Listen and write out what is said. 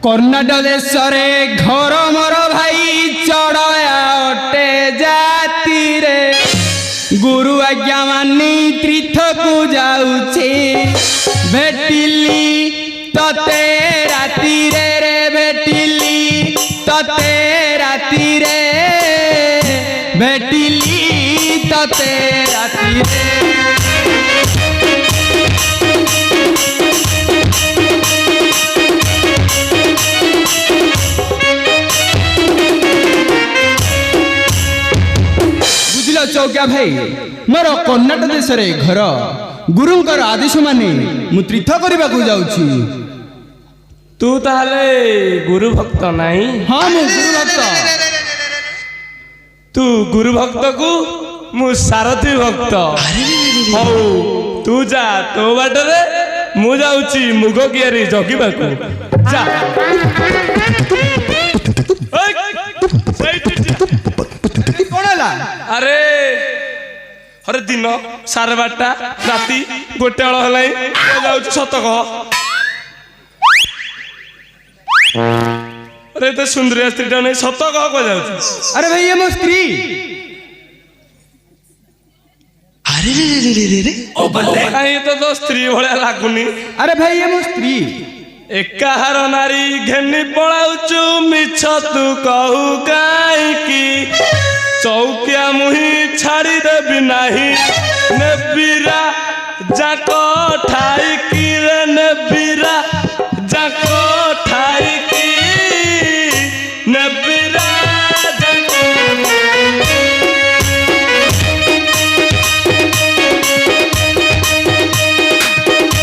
कर्णाटक देश घर मोर भाई चढ़या अटे जाति रे गुरु आज्ञा मानी तीर्थ को जाऊे भेटिली तते राति रे भेटिली तते राति रे भेटिली तते राति रे चौकिया भाई मोर कर्णाटक देश रे घर गुरुंकर आदेश माने मु तीर्थ करबा को जाउछी। तू ताले गुरु भक्त नहीं? हाँ मु गुरु भक्त। तू गुरु भक्त को मु सारथी भक्त। हौ तू जा तो बाटरे मु जाउची मुग कियारी जगिबा को जा। अरे अरे दिन 12:30 राति 1 बेल हलाई जाउची सत कह। अरे तो सुंदरिया स्त्री नहीं सत कह को जाउची। अरे भाई ये मो स्त्री। अरे रे रे रे रे ओ बल्ले कहीं तो स्त्री भलिया लागुनी। अरे भाई ये मो स्त्री। एकाहार नारी घेनी पलाउचु मिछ तू कहू काईकी चौकिया मुही छाड़ी देवी नाही नेबीरा जाक ठाई की